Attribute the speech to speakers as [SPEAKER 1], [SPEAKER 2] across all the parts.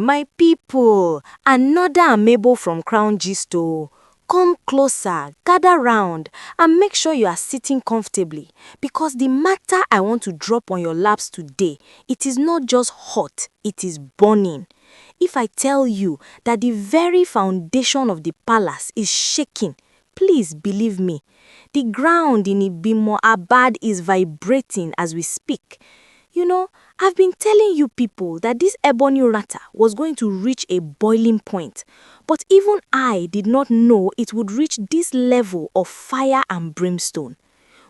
[SPEAKER 1] My people, another amebo from Crown Gist o. Come closer, gather round, and make sure you are sitting comfortably because the matter I want to drop on your laps today, it is not just hot, it is burning. If I tell you that the very foundation of the palace is shaking, please believe me. The ground in Igbîmo Agbada is vibrating as we speak. You know, I've been telling you people that this ebony rata was going to reach a boiling point, but even I did not know it would reach this level of fire and brimstone.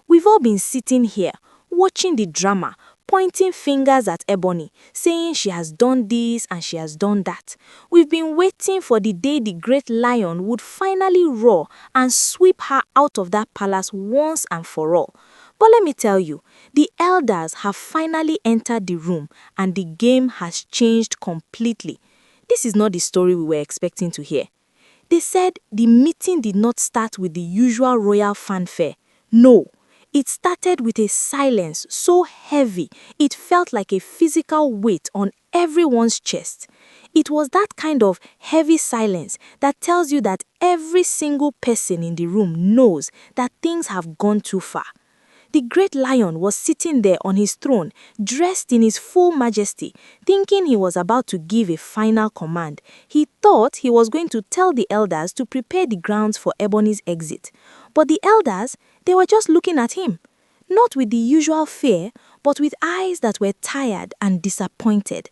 [SPEAKER 1] We've all been sitting here, watching the drama, pointing fingers at Ebony, saying she has done this and she has done that. We've been waiting for the day the great lion would finally roar and sweep her out of that palace once and for all. But let me tell you, the elders have finally entered the room and the game has changed completely. This is not the story we were expecting to hear. They said the meeting did not start with the usual royal fanfare. No, it started with a silence so heavy it felt like a physical weight on everyone's chest. It was that kind of heavy silence that tells you that every single person in the room knows that things have gone too far. The great lion was sitting there on his throne, dressed in his full majesty, thinking he was about to give a final command. He thought he was going to tell the elders to prepare the grounds for Ebony's exit. But the elders, they were just looking at him, not with the usual fear, but with eyes that were tired and disappointed.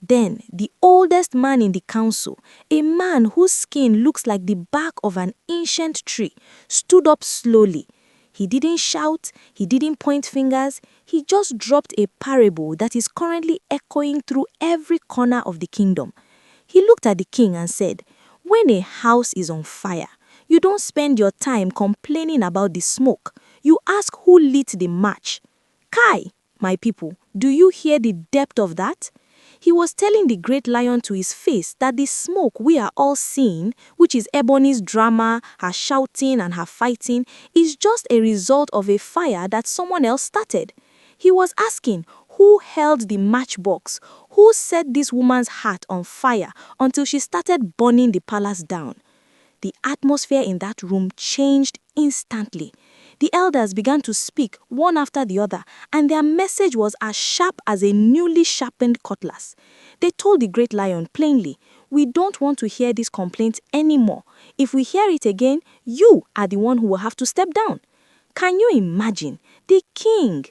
[SPEAKER 1] Then, the oldest man in the council, a man whose skin looks like the bark of an ancient tree, stood up slowly. He didn't shout, he didn't point fingers, he just dropped a parable that is currently echoing through every corner of the kingdom. He looked at the king and said, "When a house is on fire, you don't spend your time complaining about the smoke. You ask who lit the match." Kai, my people, do you hear the depth of that? He was telling the great lion to his face that the smoke we are all seeing, which is Ebony's drama, her shouting and her fighting, is just a result of a fire that someone else started. He was asking who held the matchbox, who set this woman's heart on fire until she started burning the palace down. The atmosphere in that room changed instantly. The elders began to speak one after the other, and their message was as sharp as a newly sharpened cutlass. They told the great lion plainly, "We don't want to hear this complaint anymore. If we hear it again, you are the one who will have to step down." Can you imagine? The king!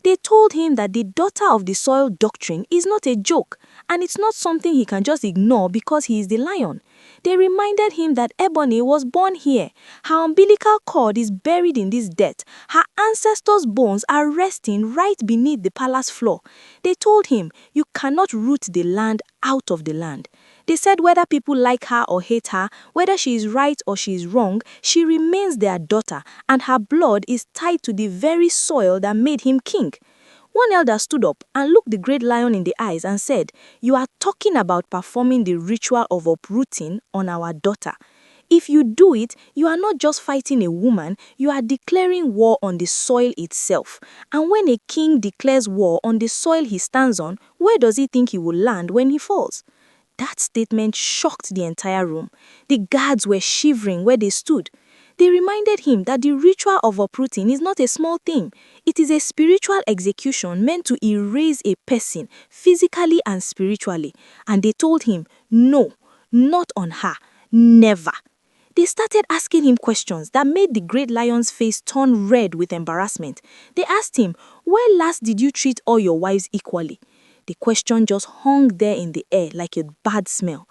[SPEAKER 1] They told him that the daughter of the soil doctrine is not a joke, and it's not something he can just ignore because he is the lion. They reminded him that Ebony was born here. Her umbilical cord is buried in this dirt. Her ancestors' bones are resting right beneath the palace floor. They told him, "You cannot root the land out of the land." They said whether people like her or hate her, whether she is right or she is wrong, she remains their daughter, and her blood is tied to the very soil that made him king. One elder stood up and looked the great lion in the eyes and said, "You are talking about performing the ritual of uprooting on our daughter. If you do it, you are not just fighting a woman, you are declaring war on the soil itself. And when a king declares war on the soil he stands on, where does he think he will land when he falls?" That statement shocked the entire room. The guards were shivering where they stood. They reminded him that the ritual of uprooting is not a small thing. It is a spiritual execution meant to erase a person physically and spiritually. And they told him, no, not on her, never. They started asking him questions that made the great lion's face turn red with embarrassment. They asked him, "When last did you treat all your wives equally?" The question just hung there in the air like a bad smell.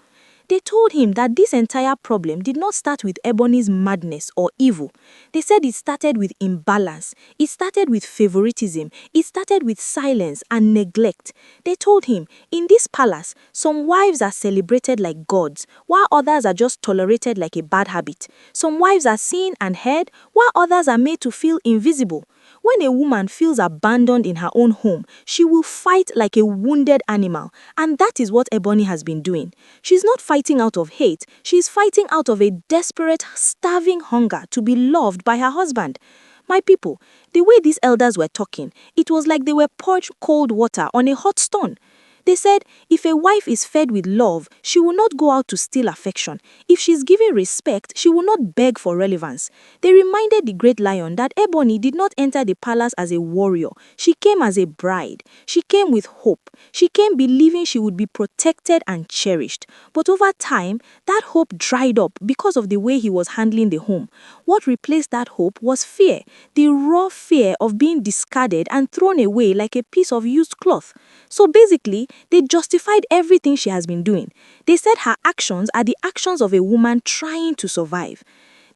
[SPEAKER 1] They told him that this entire problem did not start with Ebony's madness or evil. They said it started with imbalance, it started with favoritism, it started with silence and neglect. They told him, in this palace, some wives are celebrated like gods, while others are just tolerated like a bad habit. Some wives are seen and heard, while others are made to feel invisible. When a woman feels abandoned in her own home, she will fight like a wounded animal, and that is what Ebony has been doing. She's not fighting out of hate, she's fighting out of a desperate, starving hunger to be loved by her husband. My people, the way these elders were talking, it was like they were pouring cold water on a hot stone. They said, if a wife is fed with love, she will not go out to steal affection. If she's given respect, she will not beg for relevance. They reminded the great lion that Ebony did not enter the palace as a warrior. She came as a bride. She came with hope. She came believing she would be protected and cherished. But over time, that hope dried up because of the way he was handling the home. What replaced that hope was fear, the raw fear of being discarded and thrown away like a piece of used cloth. So basically, they justified everything she has been doing. They said her actions are the actions of a woman trying to survive.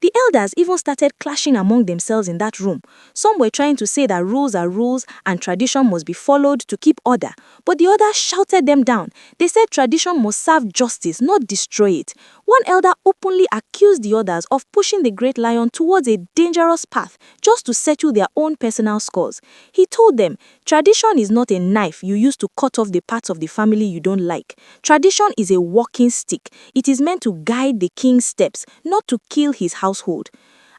[SPEAKER 1] The elders even started clashing among themselves in that room. Some were trying to say that rules are rules and tradition must be followed to keep order. But the others shouted them down. They said tradition must serve justice, not destroy it. One elder openly accused the others of pushing the great lion towards a dangerous path just to settle their own personal scores. He told them, tradition is not a knife you use to cut off the parts of the family you don't like. Tradition is a walking stick. It is meant to guide the king's steps, not to kill his household.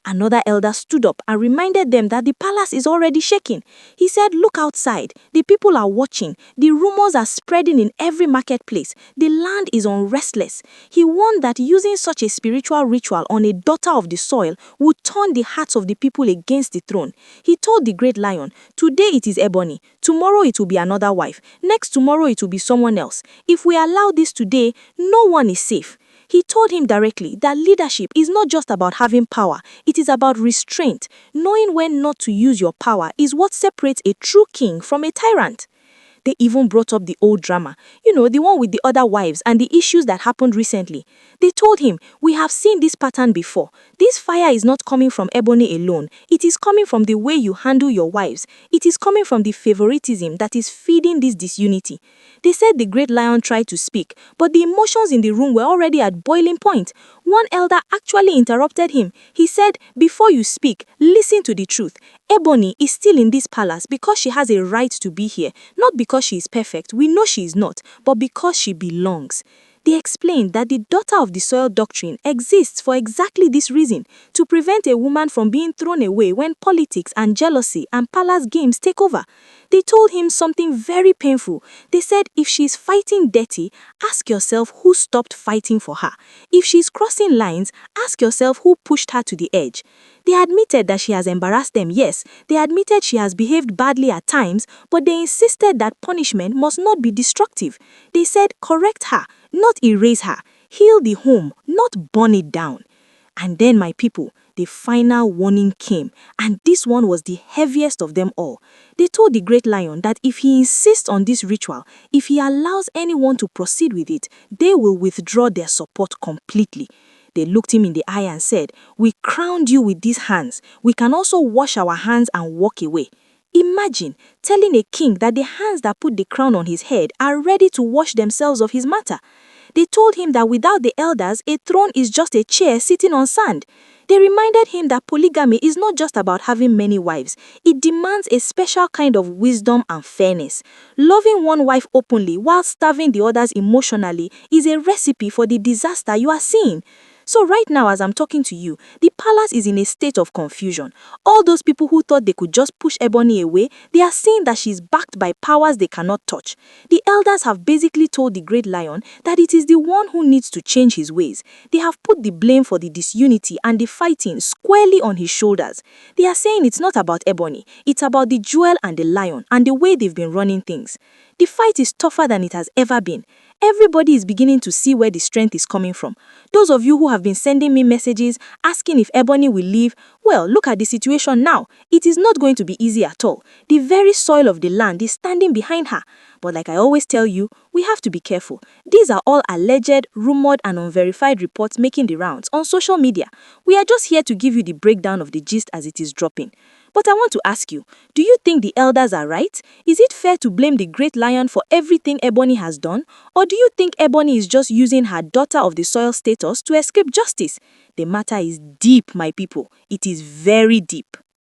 [SPEAKER 1] Another elder stood up and reminded them that the palace is already shaking. He said, look outside. The people are watching. The rumors are spreading in every marketplace. The land is unrestless. He warned that using such a spiritual ritual on a daughter of the soil would turn the hearts of the people against the throne. He told the great lion, today it is Ebony. Tomorrow it will be another wife. Next tomorrow it will be someone else. If we allow this today, no one is safe. He told him directly that leadership is not just about having power, it is about restraint. Knowing when not to use your power is what separates a true king from a tyrant. They even brought up the old drama, the one with the other wives and the issues that happened recently. They told him, we have seen this pattern before. This fire is not coming from Ebony alone. It is coming from the way you handle your wives. It is coming from the favoritism that is feeding this disunity. They said the great lion tried to speak, but the emotions in the room were already at boiling point. One elder actually interrupted him. He said, before you speak, listen to the truth. Ebony is still in this palace because she has a right to be here, not because she is perfect. We know she is not, but because she belongs. They explained that the daughter of the soil doctrine exists for exactly this reason, to prevent a woman from being thrown away when politics and jealousy and palace games take over. They told him something very painful. They said, if she's fighting dirty, ask yourself who stopped fighting for her. If she's crossing lines, ask yourself who pushed her to the edge. They admitted that she has embarrassed them, yes. They admitted she has behaved badly at times, but they insisted that punishment must not be destructive. They said, correct her, not erase her. Heal the home, not burn it down. And then, my people, the final warning came, and this one was the heaviest of them all. They told the great lion that if he insists on this ritual, if he allows anyone to proceed with it, they will withdraw their support completely. They looked him in the eye and said, we crowned you with these hands. We can also wash our hands and walk away. Imagine telling a king that the hands that put the crown on his head are ready to wash themselves of his matter. They told him that without the elders, a throne is just a chair sitting on sand. They reminded him that polygamy is not just about having many wives. It demands a special kind of wisdom and fairness. Loving one wife openly while starving the others emotionally is a recipe for the disaster you are seeing. So right now, as I'm talking to you, the palace is in a state of confusion. All those people who thought they could just push Ebony away, they are seeing that she's backed by powers they cannot touch. The elders have basically told the great lion that it is the one who needs to change his ways. They have put the blame for the disunity and the fighting squarely on his shoulders. They are saying it's not about Ebony, it's about the jewel and the lion and the way they've been running things. The fight is tougher than it has ever been. Everybody is beginning to see where the strength is coming from. Those of you who have been sending me messages asking if Ebony will leave, well, look at the situation now. It is not going to be easy at all. The very soil of the land is standing behind her. But like I always tell you, we have to be careful. These are all alleged, rumored, and unverified reports making the rounds on social media. We are just here to give you the breakdown of the gist as it is dropping. But I want to ask you, do you think the elders are right? Is it fair to blame the great lion for everything Ebony has done? Or do you think Ebony is just using her daughter of the soil status to escape justice? The matter is deep, my people. It is very deep.